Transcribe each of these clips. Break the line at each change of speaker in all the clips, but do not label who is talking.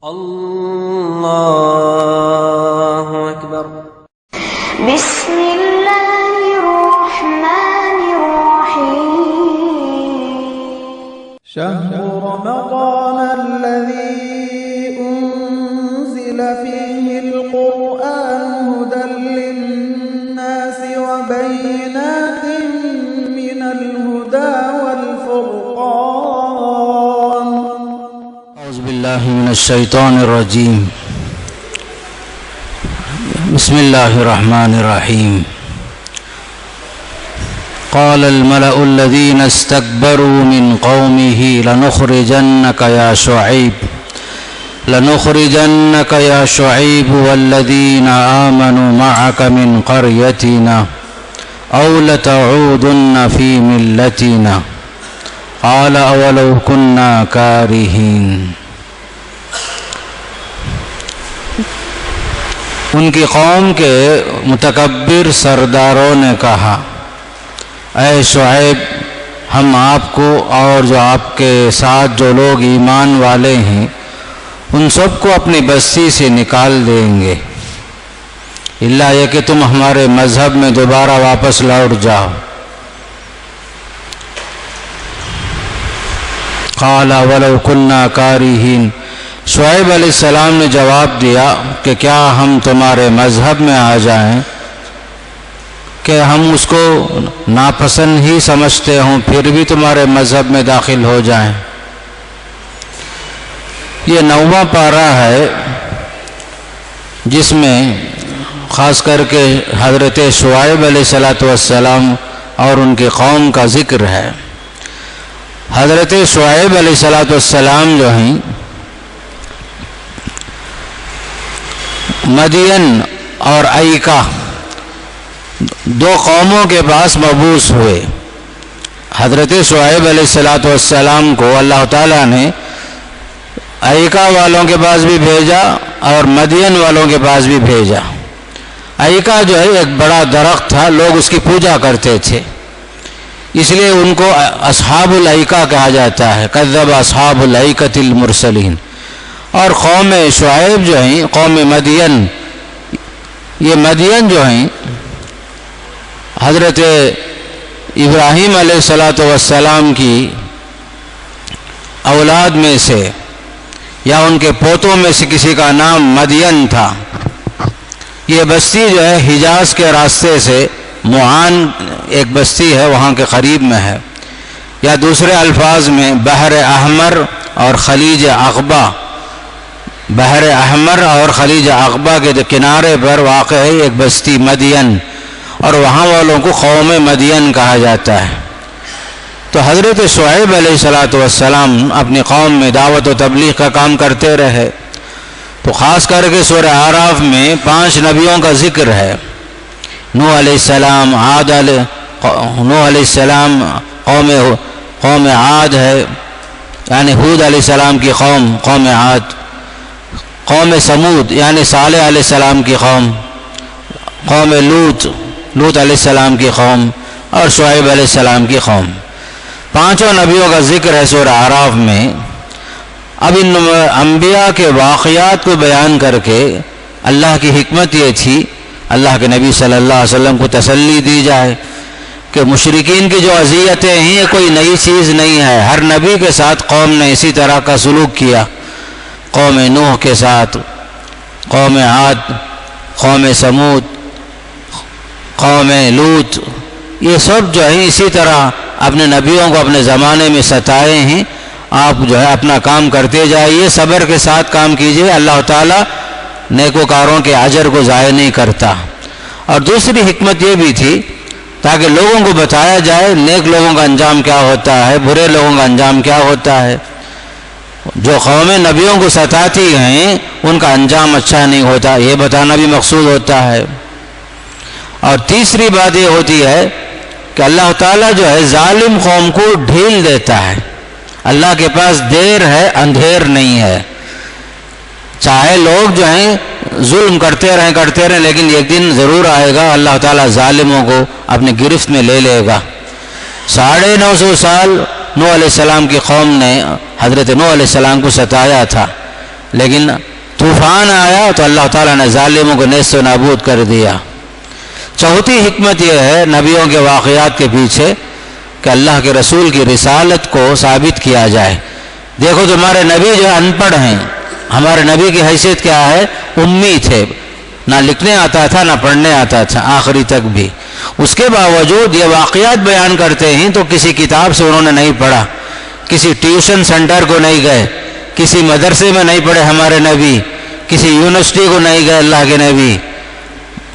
اللہ اکبر۔
بسم اللہ الرحمن الرحیم۔
شهر رمضان الذي أنزل فيه القرآن هدى للناس وبينات من الهدى والفرقان۔
اعوذ باللہ من الشیطان الرجیم، بسم اللہ الرحمن الرحیم۔ قال الملأ الذين استكبروا من قومه لنخرجنك يا شعيب والذين آمنوا معك من قريتنا أو لتعودن في ملتنا قال أولو كنا كارهين۔ ان کی قوم کے متکبر سرداروں نے کہا، اے شعیب، ہم آپ کو اور جو آپ کے ساتھ جو لوگ ایمان والے ہیں ان سب کو اپنی بستی سے نکال دیں گے، الا یہ کہ تم ہمارے مذہب میں دوبارہ واپس لوٹ جاؤ۔ قال ولو كنا كارهين، شعیب علیہ السلام نے جواب دیا کہ کیا ہم تمہارے مذہب میں آ جائیں کہ ہم اس کو ناپسند ہی سمجھتے ہوں پھر بھی تمہارے مذہب میں داخل ہو جائیں۔ یہ 9واں پارہ ہے جس میں خاص کر کے حضرت شعیب علیہ السلام اور ان کی قوم کا ذکر ہے۔ حضرت شعیب علیہ السلام جو ہیں مدین اور ایکا دو قوموں کے پاس مبعوث ہوئے۔ حضرت شعیب علیہ السلام کو اللہ تعالیٰ نے ایکا والوں کے پاس بھی بھیجا اور مدین والوں کے پاس بھی بھیجا۔ ایکا جو ہے ایک بڑا درخت تھا، لوگ اس کی پوجا کرتے تھے، اس لیے ان کو اصحاب الایکا کہا جاتا ہے، کذب اصحاب الایکۃ المرسلین۔ اور قوم شعیب جو ہیں، قوم مدین، یہ مدین جو ہیں حضرت ابراہیم علیہ السلام کی اولاد میں سے یا ان کے پوتوں میں سے کسی کا نام مدین تھا۔ یہ بستی جو ہے حجاز کے راستے سے معان ایک بستی ہے، وہاں کے قریب میں ہے، یا دوسرے الفاظ میں بحر احمر اور خلیج عقبہ، بحر احمر اور خلیج عقبہ کے کنارے پر واقع ہے ایک بستی مدین، اور وہاں والوں کو قوم مدین کہا جاتا ہے۔ تو حضرت شعیب علیہ السلام اپنی قوم میں دعوت و تبلیغ کا کام کرتے رہے۔ تو خاص کر کے سورہ اعراف میں 5 نبیوں کا ذکر ہے۔ نوح علیہ السلام، نوح علیہ السلام قوم عاد ہے، یعنی ہود علیہ السلام کی قوم عاد، قوم سمود یعنی صالح علیہ السلام کی قوم لوط علیہ السلام کی قوم، اور شعیب علیہ السلام کی قوم۔ 5 نبیوں کا ذکر ہے سورہ اعراف میں۔ اب ان انبیاء کے واقعات کو بیان کر کے اللہ کی حکمت یہ تھی، اللہ کے نبی صلی اللہ علیہ وسلم کو تسلی دی جائے کہ مشرکین کی جو اذیتیں ہیں یہ کوئی نئی چیز نہیں ہے، ہر نبی کے ساتھ قوم نے اسی طرح کا سلوک کیا، قوم نوح کے ساتھ، قوم عاد، قوم سمود، قوم لوط، یہ سب جو ہے اسی طرح اپنے نبیوں کو اپنے زمانے میں ستائے ہیں۔ آپ جو ہے اپنا کام کرتے جائیے، صبر کے ساتھ کام کیجیے، اللہ تعالیٰ نیکوکاروں کے اجر کو ضائع نہیں کرتا۔ اور دوسری حکمت یہ بھی تھی تاکہ لوگوں کو بتایا جائے نیک لوگوں کا انجام کیا ہوتا ہے، برے لوگوں کا انجام کیا ہوتا ہے۔ جو قومیں نبیوں کو ستاتی ہیں ان کا انجام اچھا نہیں ہوتا، یہ بتانا بھی مقصود ہوتا ہے۔ اور تیسری بات یہ ہوتی ہے کہ اللہ تعالیٰ جو ہے ظالم قوم کو ڈھیل دیتا ہے، اللہ کے پاس دیر ہے اندھیر نہیں ہے، چاہے لوگ جو ہیں ظلم کرتے رہیں لیکن ایک دن ضرور آئے گا اللہ تعالیٰ ظالموں کو اپنے گرفت میں لے لے گا۔ 950 سال نوح علیہ السلام کی قوم نے حضرت نوح علیہ السلام کو ستایا تھا، لیکن طوفان آیا تو اللہ تعالیٰ نے ظالموں کو نیست و نابود کر دیا۔ چوتھی حکمت یہ ہے نبیوں کے واقعات کے پیچھے کہ اللہ کے رسول کی رسالت کو ثابت کیا جائے۔ دیکھو تمہارے نبی جو ان پڑھ ہیں، ہمارے نبی کی حیثیت کیا ہے؟ امی تھے، نہ لکھنے آتا تھا نہ پڑھنے آتا تھا آخری تک بھی۔ اس کے باوجود یہ واقعات بیان کرتے ہیں تو کسی کتاب سے انہوں نے نہیں پڑھا، کسی ٹیوشن سینٹر کو نہیں گئے، کسی مدرسے میں نہیں پڑھے ہمارے نبی، کسی یونیورسٹی کو نہیں گئے اللہ کے نبی۔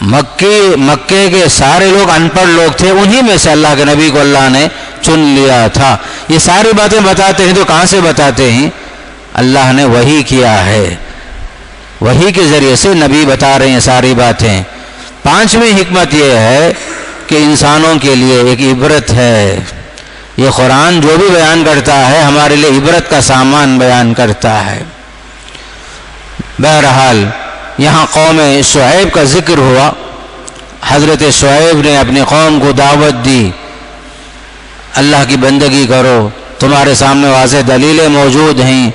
مکے کے سارے لوگ ان پڑھ لوگ تھے، انہی میں سے اللہ کے نبی کو اللہ نے چن لیا تھا۔ یہ ساری باتیں بتاتے ہیں تو کہاں سے بتاتے ہیں؟ اللہ نے وحی کیا ہے، وحی کے ذریعے سے نبی بتا رہے ہیں ساری باتیں۔ پانچویں حکمت یہ ہے کہ انسانوں کے لیے ایک عبرت ہے۔ یہ قرآن جو بھی بیان کرتا ہے ہمارے لیے عبرت کا سامان بیان کرتا ہے۔ بہرحال یہاں قوم شعیب کا ذکر ہوا۔ حضرت شعیب نے اپنی قوم کو دعوت دی، اللہ کی بندگی کرو، تمہارے سامنے واضح دلیلیں موجود ہیں۔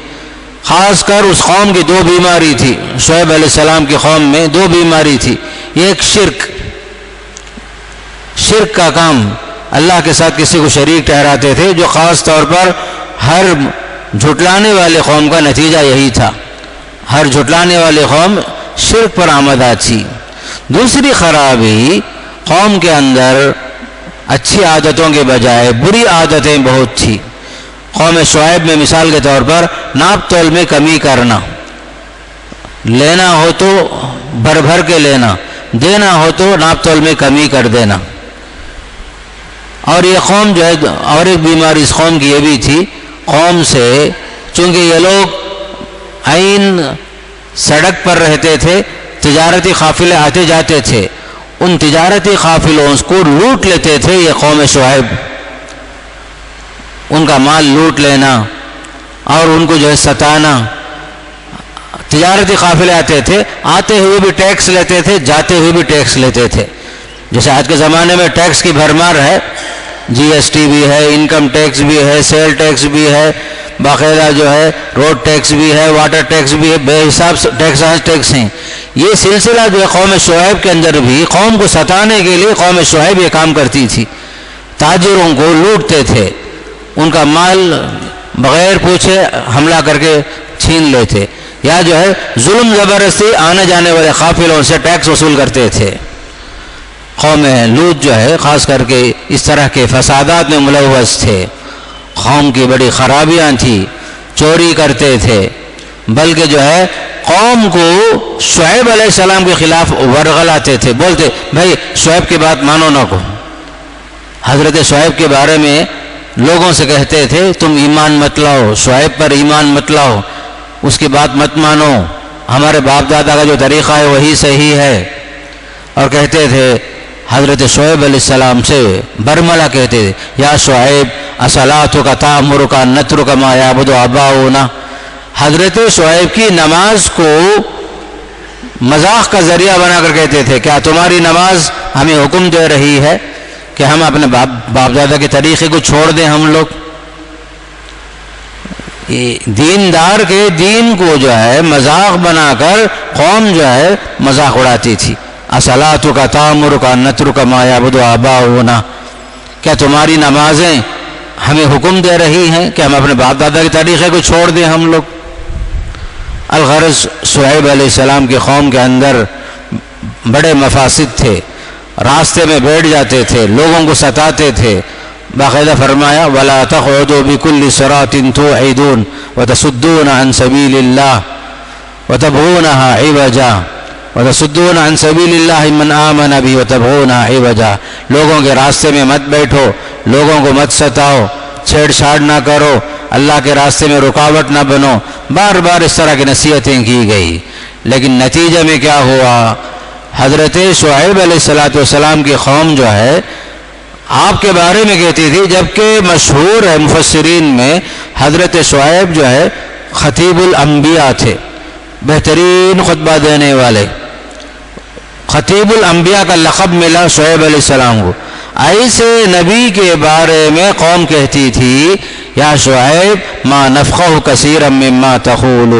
خاص کر اس قوم کی دو بیماری تھی، شعیب علیہ السلام کی قوم میں دو بیماری تھی۔ ایک شرک کا کام، اللہ کے ساتھ کسی کو شریک ٹھہراتے تھے، جو خاص طور پر ہر جھٹلانے والے قوم کا نتیجہ یہی تھا۔ ہر جھٹلانے والی قوم شرک پر آمدہ تھی۔ دوسری خرابی، قوم کے اندر اچھی عادتوں کے بجائے بری عادتیں بہت تھی۔ قوم شعیب میں مثال کے طور پر ناپ تول میں کمی کرنا، لینا ہو تو بھر بھر کے لینا، دینا ہو تو ناپ تول میں کمی کر دینا۔ اور یہ قوم جو ہے، اور ایک بیماری اس قوم کی یہ بھی تھی، قوم سے چونکہ یہ لوگ عین سڑک پر رہتے تھے، تجارتی قافلے آتے جاتے تھے، ان تجارتی قافلوں کو لوٹ لیتے تھے یہ قوم شعیب، ان کا مال لوٹ لینا اور ان کو جو ہے ستانا۔ تجارتی قافلے آتے تھے، آتے ہوئے بھی ٹیکس لیتے تھے، جاتے ہوئے بھی ٹیکس لیتے تھے۔ جیسے آج کے زمانے میں ٹیکس کی بھرمار ہے، جی ایس ٹی بھی ہے، انکم ٹیکس بھی ہے، سیل ٹیکس بھی ہے، باقاعدہ جو ہے روڈ ٹیکس بھی ہے، واٹر ٹیکس بھی ہے، بے حساب ٹیکس ہیں۔ یہ سلسلہ جو ہے قوم شعیب کے اندر بھی، قوم کو ستانے کے لیے قوم شعیب یہ کام کرتی تھی۔ تاجروں کو لوٹتے تھے، ان کا مال بغیر پوچھے حملہ کر کے چھین لیتے، یا جو ہے ظلم زبردستی آنے جانے والے قافلوں سے ٹیکس وصول کرتے تھے۔ قوم لوط جو ہے خاص کر کے اس طرح کے فسادات میں ملوث تھے، قوم کی بڑی خرابیاں تھیں، چوری کرتے تھے، بلکہ جو ہے قوم کو شعیب علیہ السلام کے خلاف ورغلاتے تھے، بولتے بھائی شعیب کی بات مانو نہ کو۔ حضرت شعیب کے بارے میں لوگوں سے کہتے تھے تم ایمان مت لاؤ، شعیب پر ایمان مت لاؤ، اس کی بات مت مانو، ہمارے باپ دادا کا جو طریقہ ہے وہی صحیح ہے۔ اور کہتے تھے حضرت شعیب علیہ السلام سے برملا کہتے تھے، یا شعیب اصلاتک تأمرک ان نترک ما یعبد آباؤنا۔ حضرت شعیب کی نماز کو مذاق کا ذریعہ بنا کر کہتے تھے، کیا تمہاری نماز ہمیں حکم دے رہی ہے کہ ہم اپنے باپ دادا کے طریقے کو چھوڑ دیں؟ ہم لوگ دیندار کے دین کو جو ہے مذاق بنا کر قوم جو ہے مذاق اڑاتی تھی۔ اصلاتک تأمرک ان نترک ما یعبد آباؤنا، کیا تمہاری نمازیں ہمیں حکم دے رہی ہیں کہ ہم اپنے باپ دادا کے طریقے کو چھوڑ دیں؟ ہم لوگ الغرض شعیب علیہ السلام کی قوم کے اندر بڑے مفاسد تھے، راستے میں بیٹھ جاتے تھے، لوگوں کو ستاتے تھے۔ باقاعدہ فرمایا وَلَا تَقْعُدُوا بِكُلِّ صِرَاطٍ تُوعِدُونَ وَتَصُدُّونَ عَنْ سَبِيلِ اللَّهِ وَتَبْغُونَهَا عِوَجًا وَتَصُدُّونَ عَنْ سَبِيلِ اللَّهِ مَنْ آمَنَ بِهِ وَتَبْغُونَهَا عِوَجًا۔ لوگوں کے راستے میں مت بیٹھو، لوگوں کو مت ستاؤ، چھیڑ چھاڑ نہ کرو، اللہ کے راستے میں رکاوٹ نہ بنو۔ بار بار اس طرح کی نصیحتیں کی گئی، لیکن نتیجہ میں کیا ہوا؟ حضرت شعیب علیہ السلام کی قوم جو ہے آپ کے بارے میں کہتی تھی، جبکہ مشہور ہے مفسرین میں حضرت شعیب جو ہے خطیب الانبیاء تھے، بہترین خطبہ دینے والے۔ خطیب الانبیاء کا لقب ملا شعیب علیہ السلام کو۔ ایسے نبی کے بارے میں قوم کہتی تھی یا شعیب ما نفقہ کثیرا مما تقول،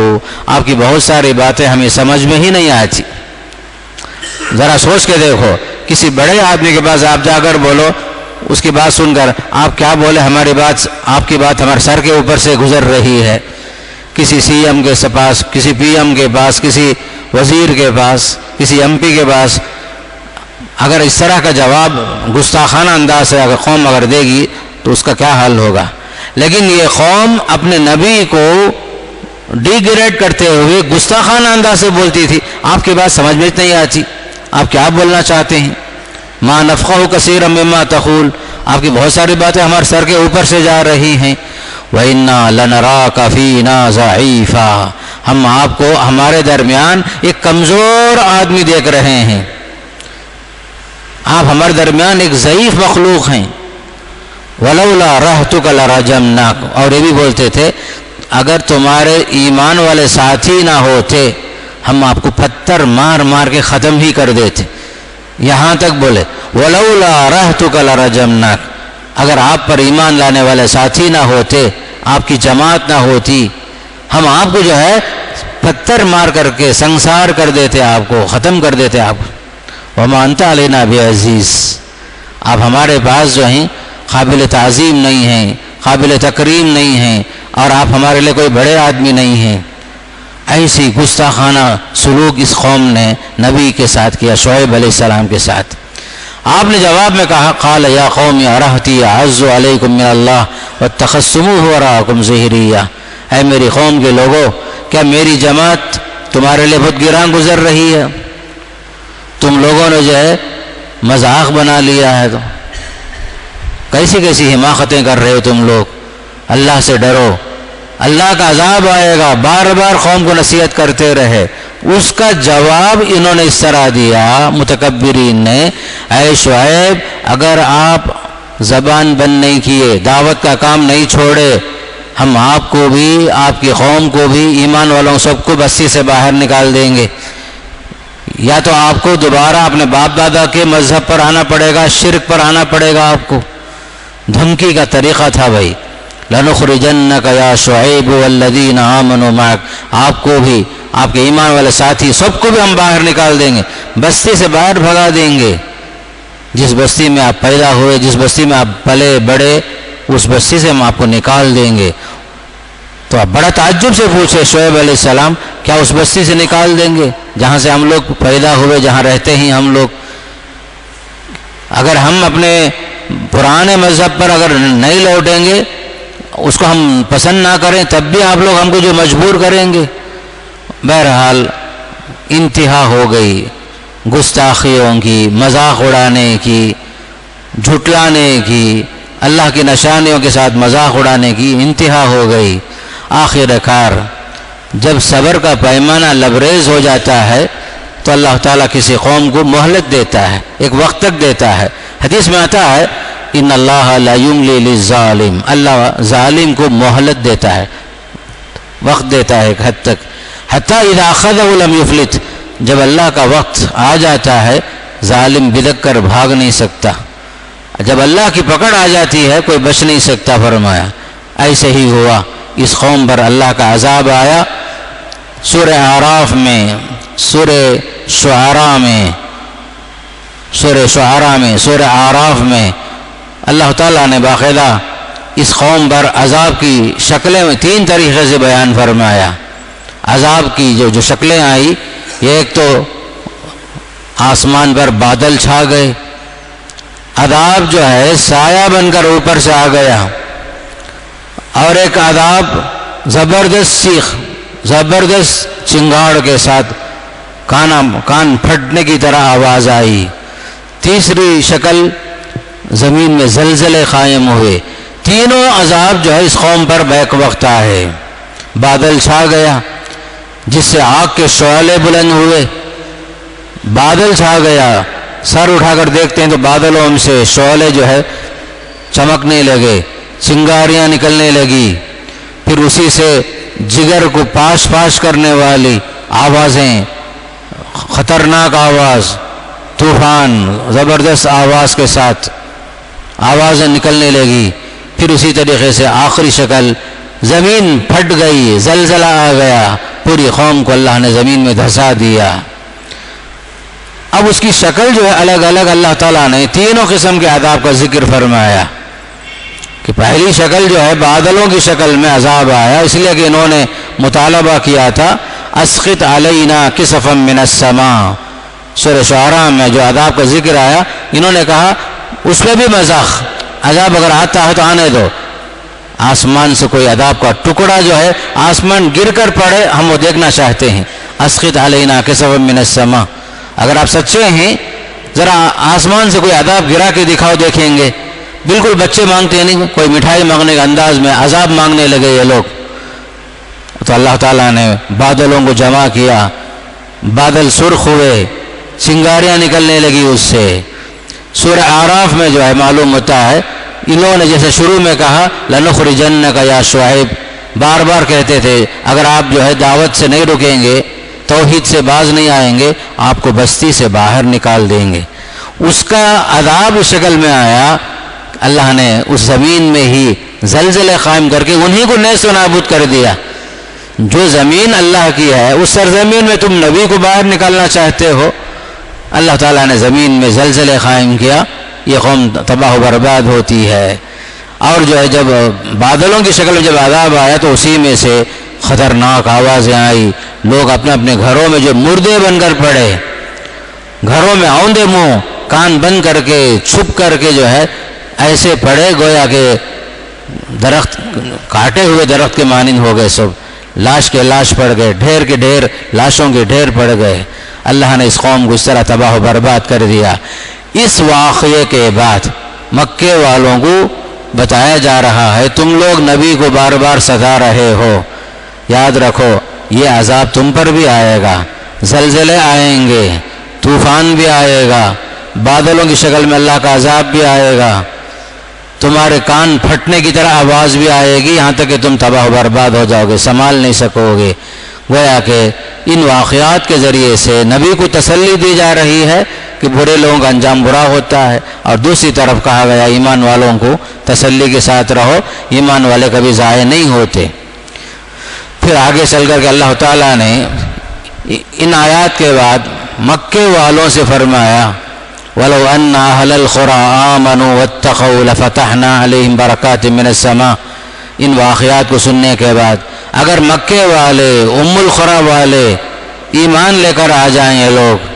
آپ کی بہت ساری باتیں ہمیں سمجھ میں ہی نہیں آتی۔ ذرا سوچ کے دیکھو، کسی بڑے آدمی کے پاس آپ جا کر بولو، اس کی بات سن کر آپ کیا بولے، ہماری بات، آپ کی بات ہمارے سر کے اوپر سے گزر رہی ہے۔ کسی سی ایم کے پاس، کسی پی ایم کے پاس، کسی وزیر کے پاس، کسی ایم پی کے پاس اگر اس طرح کا جواب گستاخانہ انداز سے اگر قوم اگر دے گی تو اس کا کیا حل ہوگا؟ لیکن یہ قوم اپنے نبی کو ڈی گریڈ کرتے ہوئے گستاخانہ انداز سے بولتی تھی، آپ کی بات سمجھ میں نہیں آتی، آپ کیا بولنا چاہتے ہیں؟ ما نفقہ کثیرا مما تقول، آپ کی بہت ساری باتیں ہمارے سر کے اوپر سے جا رہی ہیں۔ وَإِنَّا لَنَرَاكَ فِينَا ضَعِيفًا، ہم آپ کو ہمارے درمیان ایک کمزور آدمی دیکھ رہے ہیں، آپ ہمارے درمیان ایک ضعیف مخلوق ہیں۔ وَلَوْلَا رَحْتُكَ لَرَجَمْنَاكَ، اور یہ بھی بولتے تھے اگر تمہارے ایمان والے ساتھی نہ ہوتے ہم آپ کو پتھر مار مار کے ختم ہی کر دیتے۔ یہاں تک بولے وَلَوْلَا رَحْتُكَ لَرَجَمْنَاكَ، اگر آپ پر ایمان لانے والے ساتھی نہ ہوتے، آپ کی جماعت نہ ہوتی، ہم آپ کو جو ہے پتھر مار کر کے سنسار کر دیتے، آپ کو ختم کر دیتے آپ کو۔ وَمَا أَنْتَ عَلَيْنَا بِعَزِيزٍ، آپ ہمارے پاس جو ہیں قابل تعظیم نہیں ہیں، قابل تکریم نہیں ہیں، اور آپ ہمارے لیے کوئی بڑے آدمی نہیں ہیں۔ ایسی گستاخانہ سلوک اس قوم نے نبی کے ساتھ کیا، شعیب علیہ السلام کے ساتھ۔ آپ نے جواب میں کہا قال یا قوم ارہتی اعز علیکم من اللہ واتخذتموہ وراءکم ظہریہ، اے میری قوم کے لوگوں، کیا میری جماعت تمہارے لیے بہت گراں گزر رہی ہے؟ تم لوگوں نے جو ہے مذاق بنا لیا ہے، تو کیسی کیسی حماقتیں کر رہے ہو تم لوگ، اللہ سے ڈرو، اللہ کا عذاب آئے گا۔ بار بار قوم کو نصیحت کرتے رہے، اس کا جواب انہوں نے اس طرح دیا متکبرین نے، اے شعیب اگر آپ زبان بند نہیں کیے، دعوت کا کام نہیں چھوڑے، ہم آپ کو بھی، آپ کی قوم کو بھی، ایمان والوں سب کو بستی سے باہر نکال دیں گے، یا تو آپ کو دوبارہ اپنے باپ دادا کے مذہب پر آنا پڑے گا، شرک پر آنا پڑے گا آپ کو۔ دھمکی کا طریقہ تھا بھائی، لَنُخْرِجَنَّكَ يَا شُعَيْبُ وَالَّذِينَ آمَنُوا مَعَكَ، آپ کو بھی، آپ کے ایمان والے ساتھی سب کو بھی ہم باہر نکال دیں گے، بستی سے باہر بھگا دیں گے۔ جس بستی میں آپ پیدا ہوئے، جس بستی میں آپ پلے بڑے، اس بستی سے ہم آپ کو نکال دیں گے۔ تو آپ بڑا تعجب سے پوچھے شعیب علیہ السلام، کیا اس بستی سے نکال دیں گے جہاں سے ہم لوگ پیدا ہوئے، جہاں رہتے ہیں ہم لوگ؟ اگر ہم اپنے پرانے مذہب پر اگر نہیں لوٹیں گے، اس کو ہم پسند نہ کریں، تب بھی آپ لوگ ہم کو جو مجبور کریں گے۔ بہرحال انتہا ہو گئی گستاخیوں کی، مذاق اڑانے کی، جھٹلانے کی، اللہ کی نشانیوں کے ساتھ مذاق اڑانے کی انتہا ہو گئی۔ آخر کار جب صبر کا پیمانہ لبریز ہو جاتا ہے تو اللہ تعالیٰ کسی قوم کو مہلت دیتا ہے، ایک وقت تک دیتا ہے۔ حدیث میں آتا ہے ان اللہ لا یملی للظالم، اللہ ظالم کو مہلت دیتا ہے، وقت دیتا ہے ایک حد تک، حتی اذا اخذہ لم یفلت، جب اللہ کا وقت آ جاتا ہے ظالم بدک کر بھاگ نہیں سکتا، جب اللہ کی پکڑ آ جاتی ہے کوئی بچ نہیں سکتا، فرمایا۔ ایسے ہی ہوا، اس قوم پر اللہ کا عذاب آیا۔ سورہ اعراف میں، سورہ شعراء میں، سورہ اعراف میں اللہ تعالیٰ نے باقاعدہ اس قوم پر عذاب کی شکلیں 3 طریقے سے بیان فرمایا۔ عذاب کی جو شکلیں آئی، ایک تو آسمان پر بادل چھا گئے، عذاب جو ہے سایہ بن کر اوپر سے آ گیا، اور ایک عذاب زبردست چنگاڑ کے ساتھ کان پھٹنے کی طرح آواز آئی۔ تیسری شکل زمین میں زلزلے قائم ہوئے۔ تینوں عذاب جو ہے اس قوم پر بیک وقت آئے۔ بادل چھا گیا جس سے آگ کے شعلے بلند ہوئے، بادل چھا گیا، سر اٹھا کر دیکھتے ہیں تو بادلوں سے شعلے جو ہے چمکنے لگے، چنگاریاں نکلنے لگی، پھر اسی سے جگر کو پاش پاش کرنے والی آوازیں، خطرناک آواز، طوفان زبردست آواز کے ساتھ آوازیں نکلنے لگی. پھر اسی طریقے سے آخری شکل زمین پھٹ گئی, زلزلہ آ گیا, پوری قوم کو اللہ نے زمین میں دھسا دیا. اب اس کی شکل جو ہے الگ الگ اللہ تعالیٰ نے تینوں قسم کے عذاب کا ذکر فرمایا. کہ پہلی شکل جو ہے بادلوں کی شکل میں عذاب آیا, اس لیے کہ انہوں نے مطالبہ کیا تھا اسقط علینا کسفا من السماء. سورہ شعراء میں جو عذاب کا ذکر آیا, انہوں نے کہا اس میں بھی مذاق, عذاب اگر آتا ہے تو آنے دو, آسمان سے کوئی عذاب کا ٹکڑا جو ہے آسمان گر کر پڑے ہم وہ دیکھنا چاہتے ہیں. اسقط علینا کسفا من السماء, اگر آپ سچے ہیں ذرا آسمان سے کوئی عذاب گرا کے دکھاؤ دیکھیں گے. بالکل بچے مانگتے ہیں نہیں, کوئی مٹھائی مانگنے کے انداز میں عذاب مانگنے لگے یہ لوگ. تو اللہ تعالیٰ نے بادلوں کو جمع کیا, بادل سرخ ہوئے, چنگاریاں نکلنے لگی اس سے. سورہ اعراف میں جو ہے معلوم ہوتا ہے انہوں نے جیسے شروع میں کہا لنخرجنک یا شعیب, بار بار کہتے تھے اگر آپ جو ہے دعوت سے نہیں رکیں گے, توحید سے باز نہیں آئیں گے, آپ کو بستی سے باہر نکال دیں گے. اس کا عذاب اس شکل میں آیا, اللہ نے اس زمین میں ہی زلزلے قائم کر کے انہی کو نیست و نابود کر دیا. جو زمین اللہ کی ہے اس سرزمین میں تم نبی کو باہر نکالنا چاہتے ہو, اللہ تعالیٰ نے زمین میں زلزلے قائم کیا, یہ قوم تباہ و برباد ہوتی ہے. اور جو ہے جب بادلوں کی شکل میں جب عذاب آیا تو اسی میں سے خطرناک آوازیں آئی, لوگ اپنے اپنے گھروں میں جو مردے بن کر پڑے, گھروں میں اوندے منہ کان بند کر کے چھپ کر کے جو ہے ایسے پڑے گویا کہ درخت کاٹے ہوئے درخت کے مانند ہو گئے. سب لاش کے لاش پڑ گئے, ڈھیر کے ڈھیر لاشوں کے ڈھیر پڑ گئے. اللہ نے اس قوم کو اس طرح تباہ و برباد کر دیا. اس واقعے کے بعد مکے والوں کو بتایا جا رہا ہے تم لوگ نبی کو بار بار ستا رہے ہو, یاد رکھو یہ عذاب تم پر بھی آئے گا, زلزلے آئیں گے, طوفان بھی آئے گا, بادلوں کی شکل میں اللہ کا عذاب بھی آئے گا, تمہارے کان پھٹنے کی طرح آواز بھی آئے گی, یہاں تک کہ تم تباہ و برباد ہو جاؤ گے, سنبھال نہیں سکو گے. گویا کہ ان واقعات کے ذریعے سے نبی کو تسلی دی جا رہی ہے کہ برے لوگوں کا انجام برا ہوتا ہے, اور دوسری طرف کہا گیا ایمان والوں کو تسلی کے ساتھ رہو, ایمان والے کبھی ضائع نہیں ہوتے. پھر آگے چل کر کے اللہ تعالیٰ نے ان آیات کے بعد مکے والوں سے فرمایا وَلَوْ أَنَّ أَهْلَ الْقُرَىٰ آمَنُوا وَاتَّقَوْا لَفَتَحْنَا عَلَيْهِمْ بَرَكَاتٍ مِّنَ السَّمَاءِ. ان واقعات کو سننے کے بعد اگر مکے والے ام القریٰ والے ایمان لے کر آ جائیں یہ لوگ,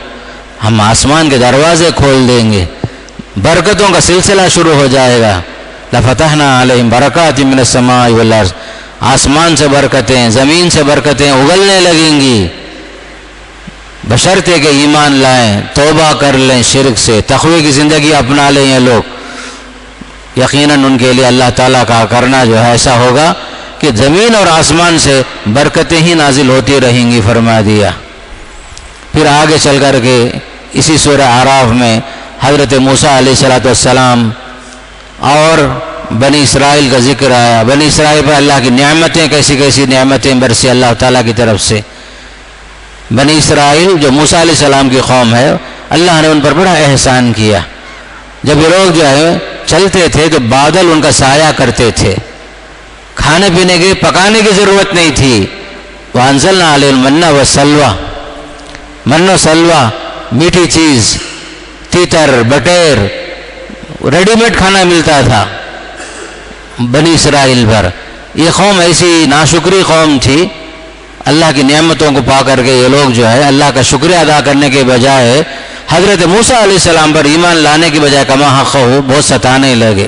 ہم آسمان کے دروازے کھول دیں گے, برکتوں کا سلسلہ شروع ہو جائے گا. لَفَتَحْنَا عَلَيْهِمْ بَرَكَاتٍ مِّنَ السَّمَاءِ وَالْأَرْضِ, آسمان سے برکتیں, زمین سے برکتیں اگلنے لگیں گی, بشرطے کہ ایمان لائیں, توبہ کر لیں شرک سے, تقوی کی زندگی اپنا لیں یہ لوگ. یقیناً ان کے لیے اللہ تعالیٰ کا کرنا جو ہے ایسا ہوگا کہ زمین اور آسمان سے برکتیں ہی نازل ہوتی رہیں گی, فرما دیا. پھر آگے چل کر کے اسی سورہ اعراف میں حضرت موسیٰ علیہ السلام اور بنی اسرائیل کا ذکر آیا. بنی اسرائیل پر اللہ کی نعمتیں, کیسی کیسی نعمتیں برسی اللہ تعالیٰ کی طرف سے. بنی اسرائیل جو موسیٰ علیہ السلام کی قوم ہے, اللہ نے ان پر بڑا احسان کیا. جب یہ لوگ جو ہے چلتے تھے تو بادل ان کا سایہ کرتے تھے, کھانے پینے کی پکانے کی ضرورت نہیں تھی. وَأَنزَلْنَا عَلَيْهِمُ الْمَنَّ وَالسَّلْوَىٰ, من و سلوہ میٹھی چیز, تیتر بٹیر, ریڈی میڈ کھانا ملتا تھا بنی اسرائیل پر. یہ قوم ایسی ناشکری قوم تھی, اللہ کی نعمتوں کو پا کر کے یہ لوگ جو ہے اللہ کا شکریہ ادا کرنے کے بجائے حضرت موسیٰ علیہ السلام پر ایمان لانے کی بجائے کما حق ہو بہت ستانے لگے.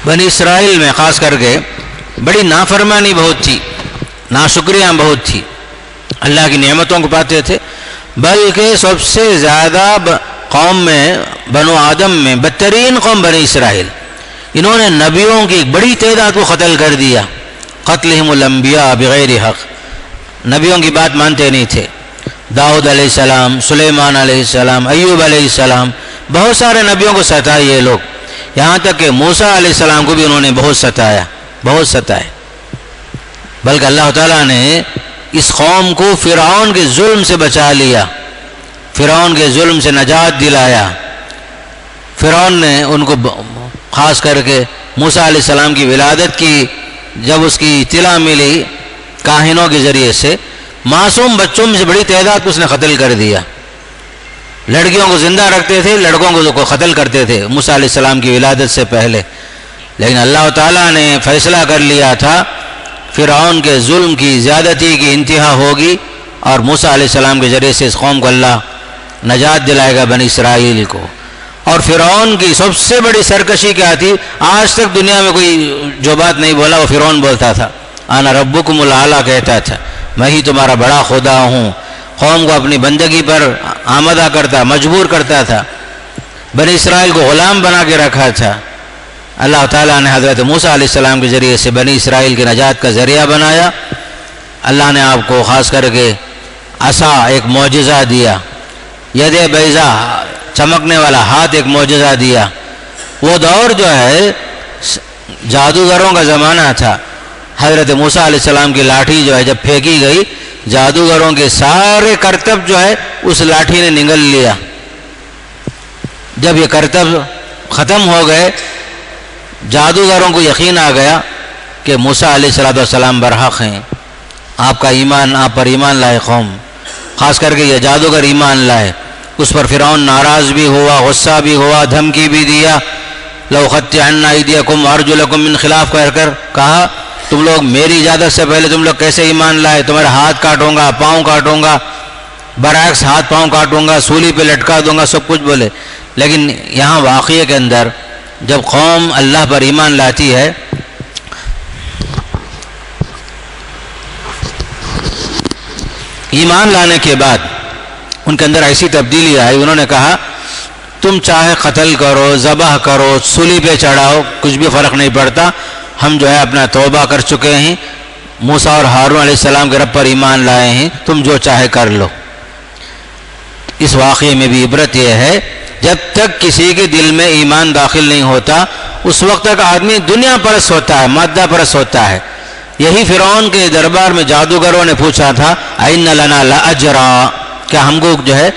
بنی اسرائیل میں خاص کر کے بڑی نافرمانی بہت تھی, ناشکریاں بہت تھی, اللہ کی نعمتوں کو پاتے تھے. بلکہ سب سے زیادہ قوم میں بنو آدم میں بدترین قوم بنی اسرائیل, انہوں نے نبیوں کی ایک بڑی تعداد کو قتل کر دیا. قتلہم الانبیاء بغیر حق, نبیوں کی بات مانتے نہیں تھے. داؤد علیہ السلام, سلیمان علیہ السلام, ایوب علیہ السلام, بہت سارے نبیوں کو ستائے یہ لوگ, یہاں تک کہ موسیٰ علیہ السلام کو بھی انہوں نے بہت ستایا, بہت ستائے. بلکہ اللہ تعالیٰ نے اس قوم کو فرعون کے ظلم سے بچا لیا، فرعون کے ظلم سے نجات دلایا۔ فرعون نے ان کو خاص کر کے موسیٰ علیہ السلام کی ولادت کی جب اس کی اطلاع ملی کاہنوں کے ذریعے سے، معصوم بچوں میں سے بڑی تعداد کو اس نے قتل کر دیا۔ لڑکیوں کو زندہ رکھتے تھے، لڑکوں کو قتل کرتے تھے موسیٰ علیہ السلام کی ولادت سے پہلے، لیکن اللہ تعالیٰ نے فیصلہ کر لیا تھا فرعون کے ظلم کی، زیادتی کی انتہا ہوگی، اور موسیٰ علیہ السلام کے ذریعے سے اس قوم کو اللہ نجات دلائے گا، بنی اسرائیل کو۔ اور فرعون کی سب سے بڑی سرکشی کیا تھی؟ آج تک دنیا میں کوئی جو بات نہیں بولا وہ فرعون بولتا تھا، انا ربکم الاعلی کہتا تھا، میں ہی تمہارا بڑا خدا ہوں۔ قوم کو اپنی بندگی پر آمادہ کرتا، مجبور کرتا تھا، بنی اسرائیل کو غلام بنا کے رکھا تھا۔ اللہ تعالیٰ نے حضرت موسیٰ علیہ السلام کے ذریعے سے بنی اسرائیل کی نجات کا ذریعہ بنایا۔ اللہ نے آپ کو خاص کر کے عصا ایک معجزہ دیا، ید بیضا چمکنے والا ہاتھ ایک معجزہ دیا۔ وہ دور جو ہے جادوگروں کا زمانہ تھا۔ حضرت موسیٰ علیہ السلام کی لاٹھی جو ہے جب پھینکی گئی، جادوگروں کے سارے کرتب جو ہے اس لاٹھی نے نگل لیا۔ جب یہ کرتب ختم ہو گئے، جادوگروں کو یقین آ گیا کہ موسیٰ علیہ السلام برحق ہیں، آپ کا ایمان، آپ پر ایمان لائے قوم، خاص کر کے یہ جادوگر ایمان لائے۔ اس پر فرعون ناراض بھی ہوا، غصہ بھی ہوا، دھمکی بھی دیا، لَأُقَطِّعَنَّ أَيْدِيَكُمْ وَأَرْجُلَكُمْ مِنْ خِلَافٍ کہہ کر کہا تم لوگ میری اجازت سے پہلے تم لوگ کیسے ایمان لائے، تمہارے ہاتھ کاٹوں گا، پاؤں کاٹوں گا، برعکس ہاتھ پاؤں کاٹوں گا، سولی پہ لٹکا دوں گا، سب کچھ بولے۔ لیکن یہاں واقعے کے اندر جب قوم اللہ پر ایمان لاتی ہے، ایمان لانے کے بعد ان کے اندر ایسی تبدیلی آئی، انہوں نے کہا تم چاہے قتل کرو، ذبح کرو، سولی پہ چڑھاؤ، کچھ بھی فرق نہیں پڑتا، ہم جو ہے اپنا توبہ کر چکے ہیں، موسیٰ اور ہارون علیہ السلام کے رب پر ایمان لائے ہیں، تم جو چاہے کر لو۔ اس واقعے میں بھی عبرت یہ ہے جب تک کسی کے دل میں ایمان داخل نہیں ہوتا اس وقت تک آدمی دنیا پرست ہوتا ہے، مادہ پرست ہوتا ہے۔ یہی فرعون کے دربار میں جادوگروں نے پوچھا تھا اَإِنَّ لَنَا لَأَجْرًا، کیا ہم کو جو ہے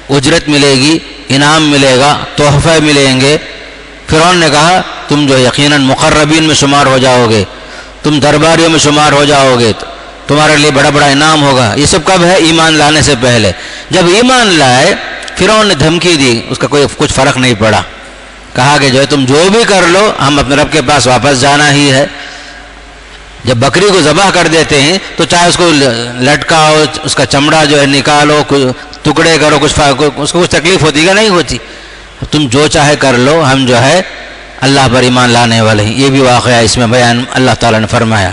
اجرت ملے گی، انعام ملے گا، تحفے ملیں گے؟ فرعون نے کہا تم جو یقیناً مقربین میں شمار ہو جاؤ گے، تم درباریوں میں شمار ہو جاؤ گے، تمہارے لیے بڑا بڑا انعام ہوگا۔ یہ سب کب ہے؟ ایمان لانے سے پہلے۔ جب ایمان لائے، فرعون نے دھمکی دی، اس کا کچھ فرق نہیں پڑا، کہا کہ جو ہے تم جو بھی کر لو، ہم اپنے رب کے پاس واپس جانا ہی ہے۔ جب بکری کو ذبح کر دیتے ہیں تو چاہے اس کو لٹکاؤ، اس کا چمڑا جو ہے نکالو، ٹکڑے کرو، اس کو کچھ تکلیف ہوتی کہ نہیں ہوتی؟ تم جو چاہے کر لو، ہم جو ہے اللہ پر ایمان لانے والے ہیں۔ یہ بھی واقعہ اس میں بیان اللہ تعالیٰ نے فرمایا۔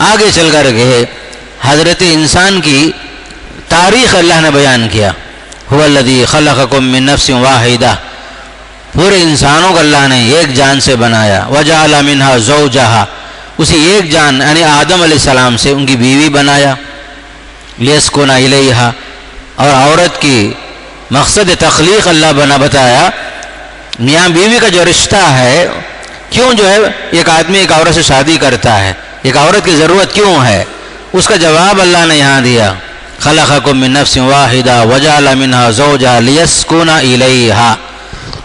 آگے چل کر کے حضرت انسان کی تاریخ اللہ نے بیان کیا، هو الذی خلقکم من نفس واحدہ، پورے انسانوں کو اللہ نے ایک جان سے بنایا، وجعل منها زوجها، اسی ایک جان یعنی آدم علیہ السلام سے ان کی بیوی بنایا، لیسکن الیہا، اور عورت کی مقصد تخلیق اللہ بتایا۔ میاں بیوی کا جو رشتہ ہے، کیوں جو ہے ایک آدمی ایک عورت سے شادی کرتا ہے، ایک عورت کی ضرورت کیوں ہے؟ اس کا جواب اللہ نے یہاں دیا، خلقکم من نفس واحدہ وجعل منها زوجها لیسکن الیہا،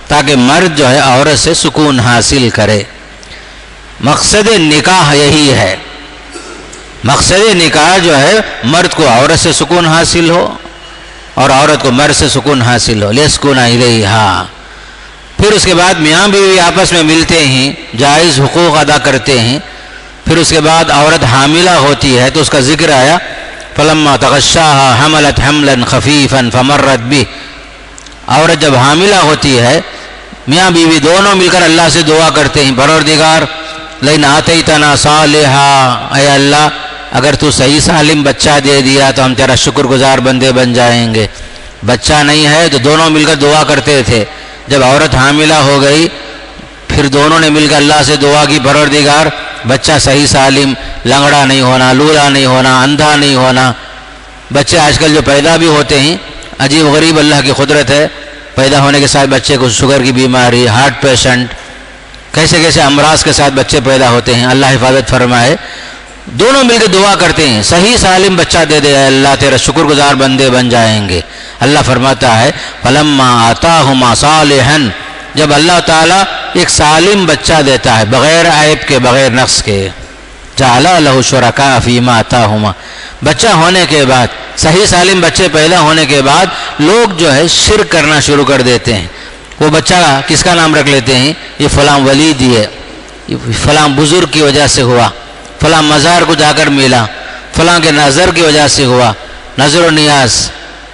تاکہ مرد جو ہے عورت سے سکون حاصل کرے۔ مقصد نکاح یہی ہے، مقصد نکاح جو ہے مرد کو عورت سے سکون حاصل ہو اور عورت کو مرد سے سکون حاصل ہو، لیسکن الیہا۔ پھر اس کے بعد میاں بیوی آپس میں ملتے ہیں، جائز حقوق ادا کرتے ہیں۔ پھر اس کے بعد عورت حاملہ ہوتی ہے تو اس کا ذکر آیا، فلما تغشاها حملت حملا خفیفا فمرت به، عورت جب حاملہ ہوتی ہے، میاں بیوی دونوں مل کر اللہ سے دعا کرتے ہیں، پروردگار لئن آتیتنا صالحا، اے اللہ اگر تو صحیح سالم بچہ دے دیا تو ہم تیرا شکر گزار بندے بن جائیں گے۔ بچہ نہیں ہے تو دونوں مل کر دعا کرتے تھے۔ جب عورت حاملہ ہو گئی پھر دونوں نے مل کر اللہ سے دعا کی، پروردگار بچہ صحیح سالم، لنگڑا نہیں ہونا، لولا نہیں ہونا، اندھا نہیں ہونا۔ بچے آج کل جو پیدا بھی ہوتے ہیں، عجیب غریب اللہ کی قدرت ہے، پیدا ہونے کے ساتھ بچے کو شوگر کی بیماری، ہارٹ پیشنٹ، کیسے کیسے امراض کے ساتھ بچے پیدا ہوتے ہیں، اللہ حفاظت فرمائے۔ دونوں مل کے دعا کرتے ہیں صحیح سالم بچہ دے دے اللہ، تیرا شکر گزار بندے بن جائیں گے۔ اللہ فرماتا ہے فلما آتاہما صالحا، جب اللہ تعالیٰ ایک سالم بچہ دیتا ہے بغیر عیب کے بغیر نقص کے، جعل لہ شرکاء فیما آتاہما، بچہ ہونے کے بعد صحیح سالم بچے پیدا ہونے کے بعد لوگ جو ہے شرک کرنا شروع کر دیتے ہیں۔ وہ بچہ کس کا نام رکھ لیتے ہیں، یہ فلاں ولی دی ہے، یہ فلاں بزرگ کی وجہ سے ہوا، فلاں مزار کو جا کر ملا، فلاں کے نظر کی وجہ سے ہوا، نظر و نیاز،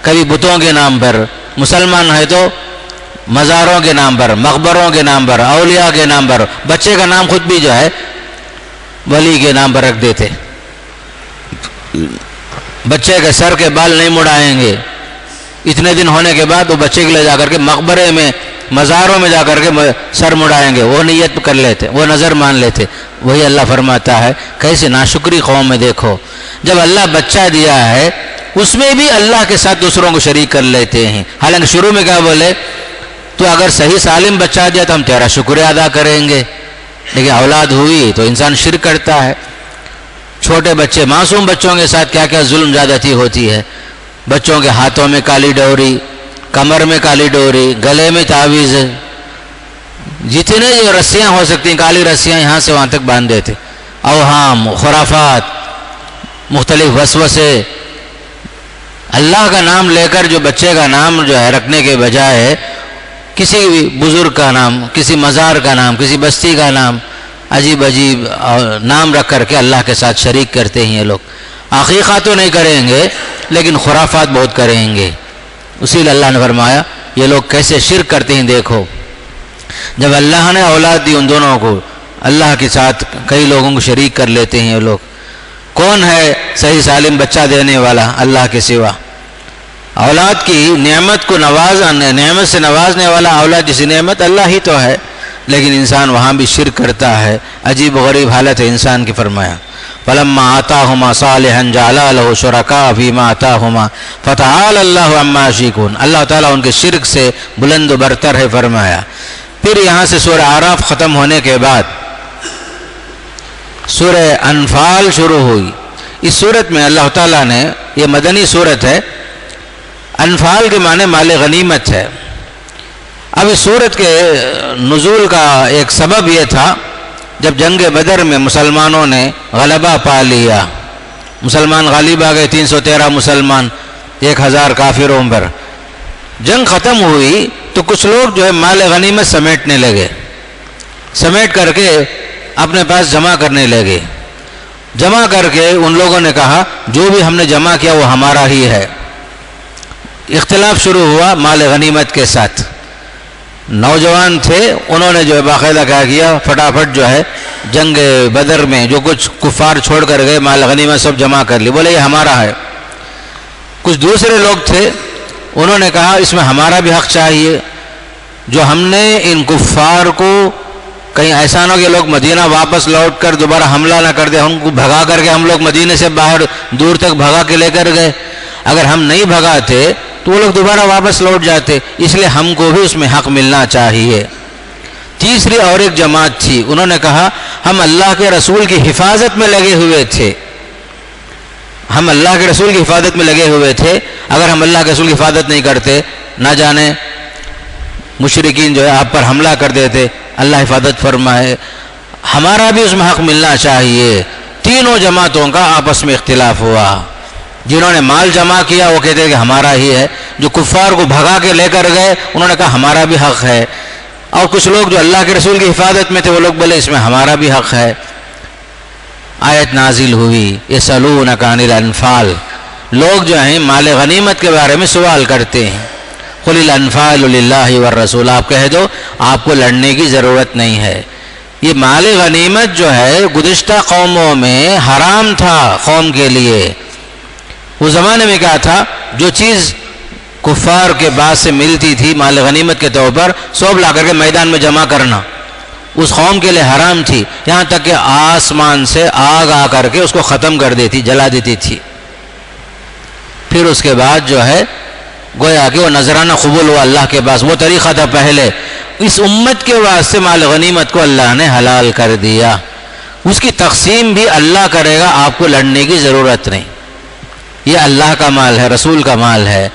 کبھی بتوں کے نام پر، مسلمان ہے تو مزاروں کے نام پر، مقبروں کے نام پر، اولیاء کے نام پر، بچے کا نام خود بھی جو ہے ولی کے نام پر رکھ دیتے۔ بچے کے سر کے بال نہیں مڑائیں گے، اتنے دن ہونے کے بعد وہ بچے کے لے جا کر کے مقبرے میں مزاروں میں جا کر کے سر مڑائیں گے، وہ نیت کر لیتے، وہ نظر مان لیتے۔ وہی اللہ فرماتا ہے کیسے ناشکری قوم میں دیکھو، جب اللہ بچہ دیا ہے اس میں بھی اللہ کے ساتھ دوسروں کو شریک کر لیتے ہیں۔ حالانکہ شروع میں کیا بولے، تو اگر صحیح سالم بچہ دیا تو ہم تیرا شکریہ ادا کریں گے، لیکن اولاد ہوئی تو انسان شرک کرتا ہے۔ چھوٹے بچے، معصوم بچوں کے ساتھ کیا کیا ظلم زیادتی ہوتی ہے، بچوں کے ہاتھوں میں کالی ڈوری، کمر میں کالی ڈوری، گلے میں تعویذ، جتنے جو رسیاں ہو سکتی ہیں کالی رسیاں یہاں سے وہاں تک باندھ دیتے، اوہام، خرافات، مختلف وسوسے۔ اللہ کا نام لے کر جو بچے کا نام جو ہے رکھنے کے بجائے کسی بزرگ کا نام، کسی مزار کا نام، کسی بستی کا نام، عجیب عجیب نام رکھ کر کے اللہ کے ساتھ شریک کرتے ہیں یہ لوگ۔ عقیقہ تو نہیں کریں گے لیکن خرافات بہت کریں گے۔ اسی لیے اللہ نے فرمایا یہ لوگ کیسے شرک کرتے ہیں دیکھو۔ جب اللہ نے اولاد دی ان دونوں کو، اللہ کے ساتھ کئی لوگوں کو شریک کر لیتے ہیں یہ لوگ۔ کون ہے صحیح سالم بچہ دینے والا اللہ کے سوا؟ اولاد کی نعمت کو نعمت سے نوازنے والا اولاد جیسی نعمت اللہ ہی تو ہے، لیکن انسان وہاں بھی شرک کرتا ہے۔ عجیب و غریب حالت ہے انسان کی۔ فرمایا فلما آتاہما صالحا جعل لہ شرکاء فیما آتاہما فتعالی اللہ عما یشرکون، اللہ تعالیٰ ان کے شرک سے بلند و برتر ہے۔ فرمایا پھر یہاں سے سورہ اعراف ختم ہونے کے بعد سورہ انفال شروع ہوئی۔ اس صورت میں اللہ تعالیٰ نے، یہ مدنی صورت ہے، انفال کے معنی مال غنیمت ہے۔ اب اس صورت کے نزول کا ایک سبب یہ تھا جب جنگ بدر میں مسلمانوں نے غلبہ پا لیا، مسلمان غالب آ گئے، 313 مسلمان 1000 کافروں پر۔ جنگ ختم ہوئی تو کچھ لوگ جو ہے مال غنیمت سمیٹنے لگے، سمیٹ کر کے اپنے پاس جمع کرنے لگے۔ جمع کر کے ان لوگوں نے کہا جو بھی ہم نے جمع کیا وہ ہمارا ہی ہے۔ اختلاف شروع ہوا مال غنیمت کے ساتھ۔ نوجوان تھے، انہوں نے جو ہے باقاعدہ کیا کیا، فٹافٹ جو ہے جنگ بدر میں جو کچھ کفار چھوڑ کر گئے مال غنیمت سب جمع کر لی، بولے یہ ہمارا ہے۔ کچھ دوسرے لوگ تھے، انہوں نے کہا اس میں ہمارا بھی حق چاہیے، جو ہم نے ان کفار کو، کہیں ایسا نہ ہو کہ لوگ مدینہ واپس لوٹ کر دوبارہ حملہ نہ کر دے، ہم کو بھگا کر کے ہم لوگ مدینے سے باہر دور تک بھگا کے لے کر گئے، اگر ہم نہیں بھگاتے تو وہ لوگ دوبارہ واپس لوٹ جاتے، اس لیے ہم کو بھی اس میں حق ملنا چاہیے۔ تیسری اور ایک جماعت تھی، انہوں نے کہا ہم اللہ کے رسول کی حفاظت میں لگے ہوئے تھے، ہم اللہ کے رسول کی حفاظت میں لگے ہوئے تھے، اگر ہم اللہ کے رسول کی حفاظت نہیں کرتے نہ جانے مشرکین جو ہے آپ پر حملہ کر دیتے، اللہ حفاظت فرمائے، ہمارا بھی اس میں حق ملنا چاہیے۔ تینوں جماعتوں کا آپس میں اختلاف ہوا۔ جنہوں نے مال جمع کیا وہ کہتے ہیں کہ ہمارا ہی ہے، جو کفار کو بھگا کے لے کر گئے انہوں نے کہا ہمارا بھی حق ہے، اور کچھ لوگ جو اللہ کے رسول کی حفاظت میں تھے وہ لوگ بولے اس میں ہمارا بھی حق ہے۔ آیت نازل ہوئی یسألونک عن الانفال، لوگ جو ہیں مال غنیمت کے بارے میں سوال کرتے ہیں، قل الانفال للہ والرسول، آپ کہہ دو آپ کو لڑنے کی ضرورت نہیں ہے۔ یہ مال غنیمت جو ہے گزشتہ قوموں میں حرام تھا قوم کے لیے۔ اس زمانے میں کیا تھا، جو چیز کفار کے بعد سے ملتی تھی مال غنیمت کے طور پر سب لا کر کے میدان میں جمع کرنا اس قوم کے لیے حرام تھی، یہاں تک کہ آسمان سے آگ آ کر کے اس کو ختم کر دیتی، جلا دیتی تھی۔ پھر اس کے بعد جو ہے گویا کہ وہ نذرانہ قبول ہوا اللہ کے پاس، وہ طریقہ تھا پہلے۔ اس امت کے واسطے مال غنیمت کو اللہ نے حلال کر دیا۔ اس کی تقسیم بھی اللہ کرے گا، آپ کو لڑنے کی ضرورت نہیں. یہ اللہ کا مال ہے، رسول کا مال ہے.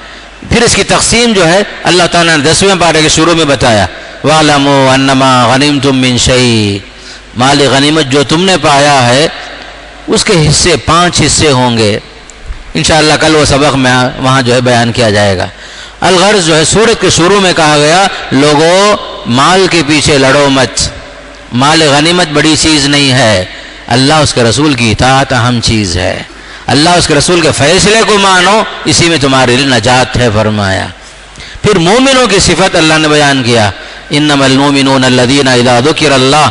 پھر اس کی تقسیم جو ہے اللہ تعالیٰ نے 10ویں پارے کے شروع میں بتایا، وَاعْلَمُوا أَنَّمَا غَنِمْتُم مِّن شَيْءٍ، مال غنیمت جو تم نے پایا ہے اس کے حصے 5 حصے ہوں گے. انشاءاللہ کل وہ سبق میں وہاں جو ہے بیان کیا جائے گا. الغرض جو ہے سورت کے شروع میں کہا گیا، لوگوں مال کے پیچھے لڑو مت، مال غنیمت بڑی چیز نہیں ہے، اللہ اس کے رسول کی اطاعت اہم چیز ہے. اللہ اس کے رسول کے فیصلے کو مانو، اسی میں تمہارے لیے نجات ہے فرمایا. پھر مومنوں کی صفت اللہ نے بیان کیا، انما المؤمنون الذین اذا ذکر اللہ.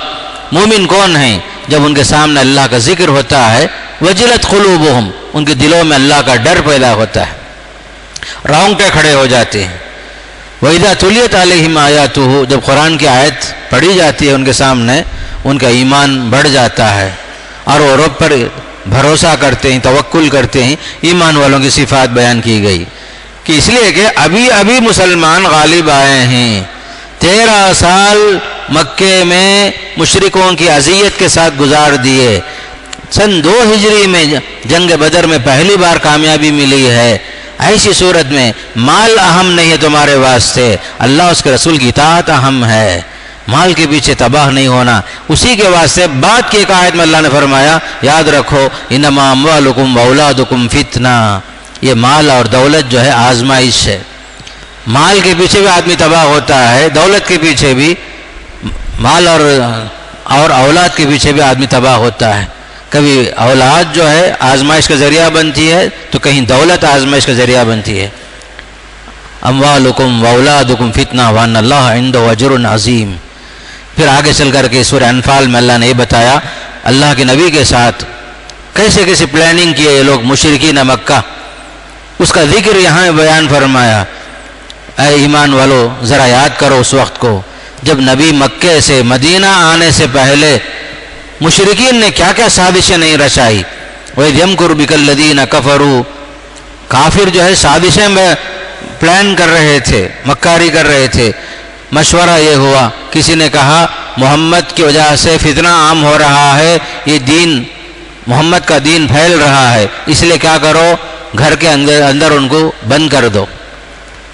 مومن کون ہیں؟ جب ان کے سامنے اللہ کا ذکر ہوتا ہے، وجلت قلوبہم، ان کے دلوں میں اللہ کا ڈر پیدا ہوتا ہے، رونگٹے کھڑے ہو جاتے ہیں. وَإِذَا تُلِيَتْ عَلَيْهِمْ آيَاتُهُ، جب قرآن کی آیت پڑھی جاتی ہے ان کے سامنے، ان کا ایمان بڑھ جاتا ہے اور وہ رب پر بھروسہ کرتے ہیں، توکل کرتے ہیں. ایمان والوں کی صفات بیان کی گئی کہ اس لیے کہ ابھی مسلمان غالب آئے ہیں. 13 سال مکے میں مشرکوں کی اذیت کے ساتھ گزار دیے. سن 2 ہجری میں جنگ بدر میں پہلی بار کامیابی ملی ہے. ایسی صورت میں مال اہم نہیں ہے تمہارے واسطے، اللہ اس کے رسول کی اطاعت اہم ہے. مال کے پیچھے تباہ نہیں ہونا. اسی کے واسطے بعد کی ایک آیت میں اللہ نے فرمایا، یاد رکھو انما اموالکم واولادکم فتنہ، یہ مال اور دولت جو ہے آزمائش ہے. مال کے پیچھے بھی آدمی تباہ ہوتا ہے، دولت کے پیچھے بھی، مال اور اولاد کے پیچھے بھی آدمی تباہ ہوتا ہے. کبھی اولاد جو ہے آزمائش کا ذریعہ بنتی ہے تو کہیں دولت آزمائش کا ذریعہ بنتی ہے. اموالکم واولادکم فتنہ وان اللہ عنده اجر عظیم. پھر آگے چل کر کے سورہ انفال میں اللہ نے یہ بتایا اللہ کے نبی کے ساتھ کیسے پلاننگ کیے یہ لوگ مشرکین مکہ، اس کا ذکر یہاں بیان فرمایا. اے ایمان والو ذرا یاد کرو اس وقت کو جب نبی مکے سے مدینہ آنے سے پہلے مشرکین نے کیا کیا سازشیں نہیں رچائی. وَإِذْ يَمْكُرُ بِكَ الَّذِينَ كَفَرُوا، کافر جو ہے سازشیں میں پلان کر رہے تھے، مکاری کر رہے تھے. مشورہ یہ ہوا، کسی نے کہا محمد کی وجہ سے فتنہ عام ہو رہا ہے، یہ دین محمد کا دین پھیل رہا ہے، اس لیے کیا کرو گھر کے اندر ان کو بند کر دو.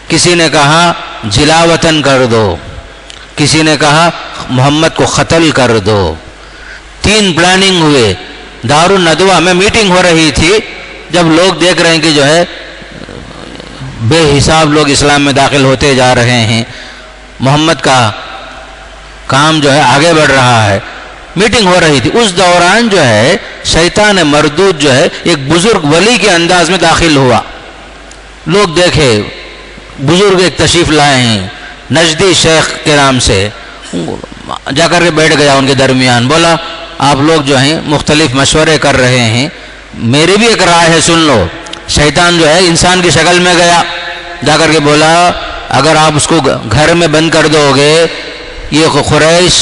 کسی نے کہا جلا وطن کر دو، کسی نے کہا محمد کو قتل کر دو. 3 پلاننگ ہوئے. دار الندوہ میں میٹنگ ہو رہی تھی، جب لوگ دیکھ رہے ہیں کہ جو ہے بے حساب لوگ اسلام میں داخل ہوتے جا رہے ہیں، محمد کا کام جو ہے آگے بڑھ رہا ہے، میٹنگ ہو رہی تھی. اس دوران جو ہے شیطان مردود جو ہے ایک بزرگ ولی کے انداز میں داخل ہوا. لوگ دیکھے بزرگ ایک تشریف لائے ہیں نجدی شیخ کے نام سے، جا کر کے بیٹھ گیا ان کے درمیان. بولا آپ لوگ جو ہیں مختلف مشورے کر رہے ہیں، میری بھی ایک رائے ہے سن لو. شیطان جو ہے انسان کی شکل میں گیا، جا کر کے بولا اگر آپ اس کو گھر میں بند کر دو گے یہ قریش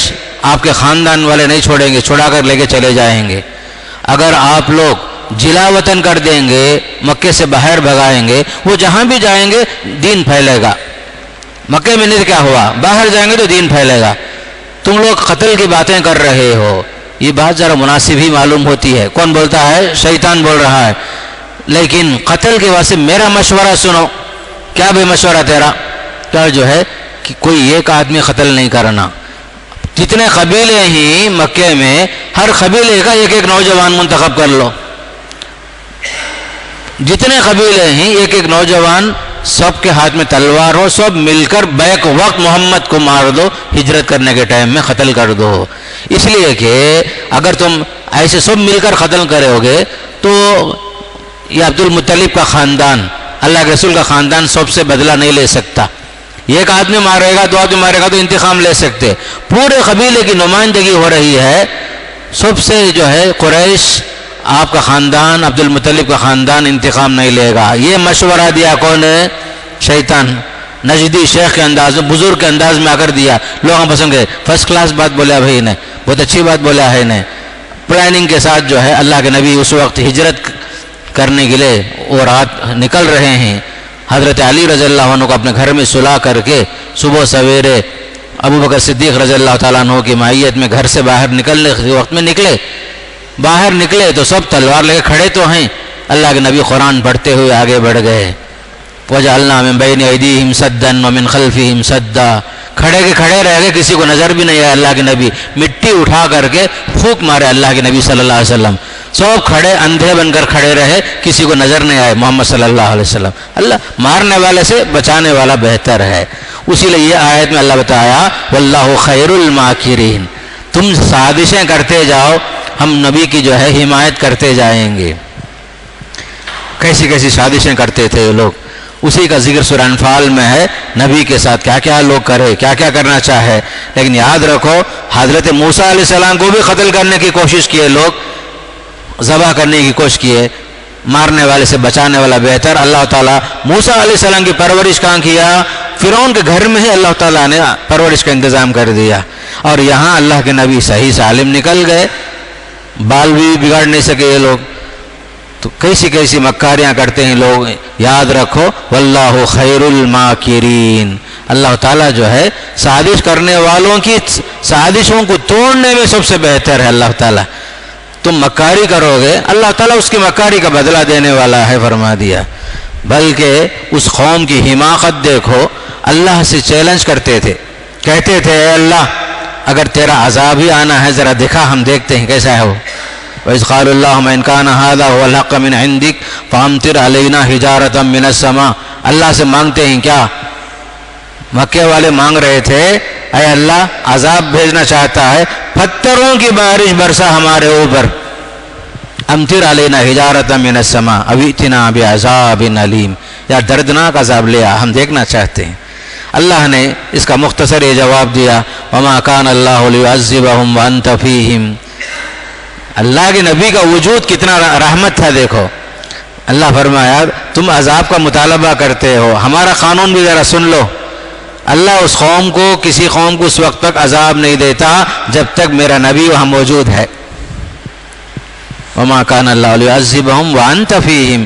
آپ کے خاندان والے نہیں چھوڑیں گے، چھڑا کر لے کے چلے جائیں گے. اگر آپ لوگ جلا وطن کر دیں گے، مکے سے باہر بھگائیں گے، وہ جہاں بھی جائیں گے دین پھیلے گا. مکے میں نہیں کیا ہوا، باہر جائیں گے تو دین پھیلے گا. تم لوگ قتل کی باتیں کر رہے ہو، یہ بات ذرا مناسب ہی معلوم ہوتی ہے. کون بولتا ہے؟ شیطان بول رہا ہے. لیکن قتل کے واسطے میرا مشورہ سنو. کیا بے مشورہ تیرا؟ کیا جو ہے کہ کوئی ایک آدمی قتل نہیں کرنا. جتنے قبیلے ہی مکے میں، ہر قبیلے کا ایک نوجوان منتخب کر لو. جتنے قبیلے ہیں ایک نوجوان، سب کے ہاتھ میں تلوار ہو، سب مل کر بیک وقت محمد کو مار دو، ہجرت کرنے کے ٹائم میں قتل کر دو. اس لیے کہ اگر تم ایسے سب مل کر قتل کرو گے تو یہ عبد المطلب کا خاندان، اللہ کے رسول کا خاندان سب سے بدلہ نہیں لے سکتا. ایک آدمی مارے گا، 2 آدمی مارے گا تو انتقام لے سکتے. پورے قبیلے کی نمائندگی ہو رہی ہے، سب سے جو ہے قریش آپ کا خاندان، عبد المطلب کا خاندان انتقام نہیں لے گا. یہ مشورہ دیا کون ہے؟ شیطان. نجدی شیخ کے انداز میں، بزرگ کے انداز میں آ کر دیا. لوگوں پسند گئے، فرسٹ کلاس بات بولا بھائی نے، بہت اچھی بات بولا ہے نے. پلاننگ کے ساتھ جو ہے اللہ کے نبی اس وقت ہجرت کرنے کے لیے وہ رات نکل رہے ہیں. حضرت علی رضی اللہ عنہ کو اپنے گھر میں سلا کر کے صبح سویرے ابو بکر صدیق رضی اللہ تعالیٰ عنہ کی معیت میں گھر سے باہر نکلنے کے وقت میں نکلے. باہر نکلے تو سب تلوار لے کے کھڑے تو ہیں. اللہ کے نبی قرآن پڑھتے ہوئے آگے بڑھ گئے. وَجَعَلْنَا مِن بَيْنِ أَيْدِيهِمْ سَدًّا وَمِنْ خَلْفِهِمْ سَدًّا. کھڑے کے کھڑے رہ گئے, کسی کو نظر بھی نہیں آیا. اللہ کے نبی مٹی اٹھا کر کے پھونک مارے اللہ کے نبی صلی اللہ علیہ وسلم. سب کھڑے اندھے بن کر کھڑے رہے, کسی کو نظر نہیں آئے محمد صلی اللہ علیہ وسلم. اللہ مارنے والے سے بچانے والا بہتر ہے. اسی لیے یہ آیت میں اللہ بتایا واللہ خیر الماکرین. تم سازشیں کرتے جاؤ, ہم نبی کی جو ہے حمایت کرتے جائیں گے. کیسی کیسی سازشیں کرتے تھے یہ لوگ, اسی کا ذکر سورہ انفال میں ہے. نبی کے ساتھ کیا کیا لوگ کرے, کیا کیا کرنا چاہے. لیکن یاد رکھو حضرت موسیٰ علیہ السلام کو بھی قتل کرنے کی کوشش کیے لوگ, ذبح کرنے کی کوشش کیے. مارنے والے سے بچانے والا بہتر. اللہ تعالیٰ موسیٰ علیہ السلام کی پرورش کہاں کیا؟ فرعون کے گھر میں ہی اللہ تعالیٰ نے پرورش کا انتظام کر دیا. اور یہاں اللہ کے نبی صحیح سالم نکل گئے, بال بھی بگاڑ نہیں سکے یہ لوگ. تو کیسی کیسی مکاریاں کرتے ہیں لوگ. یاد رکھو واللہ خیر الماکرین. اللہ تعالیٰ جو ہے سازش کرنے والوں کی سازشوں کو توڑنے میں سب سے بہتر ہے اللہ تعالیٰ. تم مکاری کرو گے, اللہ تعالیٰ اس کی مکاری کا بدلہ دینے والا ہے فرما دیا. بلکہ اس قوم کی حماقت دیکھو, اللہ سے چیلنج کرتے تھے, کہتے تھے اے اللہ اگر تیرا عذاب ہی آنا ہے ذرا دکھا, ہم دیکھتے ہیں کیسا ہے وہ. وَإِذْ قَالُوا اللَّهُمَّ إِنْ كَانَ هَذَا هُوَ الْحَقَّ مِنْ عِنْدِكَ فَأَمْطِرْ عَلَيْنَا حِجَارَةً مِنَ السَّمَاءِ. اللہ سے مانگتے ہیں کیا؟ مکے والے مانگ رہے تھے اے اللہ عذاب بھیجنا چاہتا ہے, پتھروں کی بارش برسا ہمارے اوپر. امطر علینا حجارۃ من السماء او ائتنا بعذاب علیم. یا دردناک عذاب لیا, ہم دیکھنا چاہتے ہیں. اللہ نے اس کا مختصر یہ جواب دیا وما کان اللہ لیعذبہم وانت فیہم. اللہ کے نبی کا وجود کتنا رحمت تھا. دیکھو اللہ فرمایا تم عذاب کا مطالبہ کرتے ہو, ہمارا قانون بھی ذرا سن لو. اللہ اس قوم کو, کسی قوم کو اس وقت تک عذاب نہیں دیتا جب تک میرا نبی وہاں موجود ہے. وما کان اللہ لیعذبہم وانت فیہم.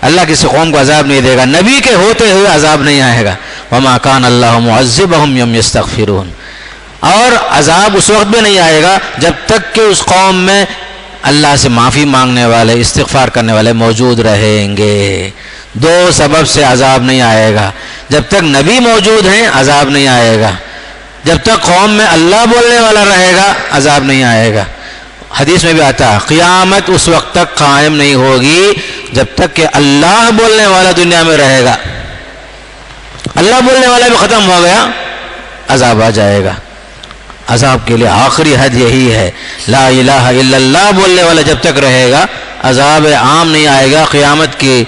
اللہ کسی قوم کو عذاب نہیں دے گا, نبی کے ہوتے ہوئے عذاب نہیں آئے گا. وما کان اللہ معذبہم یوم یستغفرون. اور عذاب اس وقت بھی نہیں آئے گا جب تک کہ اس قوم میں اللہ سے معافی مانگنے والے, استغفار کرنے والے موجود رہیں گے. دو سبب سے عذاب نہیں آئے گا. جب تک نبی موجود ہیں عذاب نہیں آئے گا, جب تک قوم میں اللہ بولنے والا رہے گا عذاب نہیں آئے گا. حدیث میں بھی آتا ہے قیامت اس وقت تک قائم نہیں ہوگی جب تک کہ اللہ بولنے والا دنیا میں رہے گا. اللہ بولنے والا بھی ختم ہو گیا, عذاب آ جائے گا. عذاب کے لیے آخری حد یہی ہے, لا الہ الا اللہ بولنے والا جب تک رہے گا عذاب عام نہیں آئے گا, قیامت کی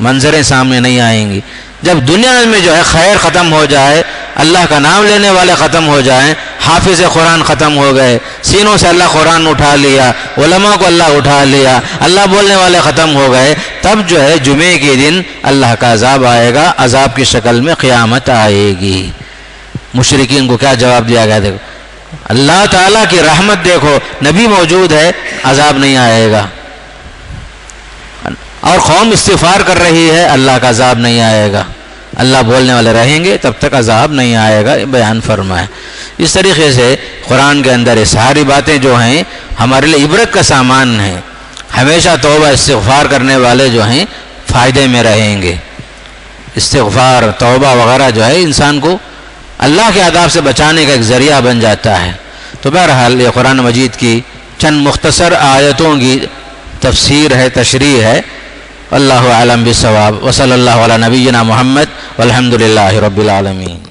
منظریں سامنے نہیں آئیں گی. جب دنیا میں جو ہے خیر ختم ہو جائے, اللہ کا نام لینے والے ختم ہو جائیں, حافظ قرآن ختم ہو گئے, سینوں سے اللہ قرآن اٹھا لیا, علماء کو اللہ اٹھا لیا, اللہ بولنے والے ختم ہو گئے, تب جو ہے جمعے کے دن اللہ کا عذاب آئے گا. عذاب کی شکل میں قیامت آئے گی. مشرکین کو کیا جواب دیا گیا؟ دیکھو اللہ تعالیٰ کی رحمت دیکھو, نبی موجود ہے عذاب نہیں آئے گا, اور قوم استغفار کر رہی ہے اللہ کا عذاب نہیں آئے گا. اللہ بولنے والے رہیں گے تب تک عذاب نہیں آئے گا, بیان فرمائے. اس طریقے سے قرآن کے اندر یہ ساری باتیں جو ہیں ہمارے لیے عبرت کا سامان ہیں. ہمیشہ توبہ استغفار کرنے والے جو ہیں فائدے میں رہیں گے. استغفار توبہ وغیرہ جو ہے انسان کو اللہ کے عذاب سے بچانے کا ایک ذریعہ بن جاتا ہے. تو بہرحال یہ قرآن مجید کی چند مختصر آیتوں کی تفسیر ہے, تشریح ہے. اللہ اعلم بالصواب. وصلی اللہ علی نبینا محمد والحمد للہ رب العالمین.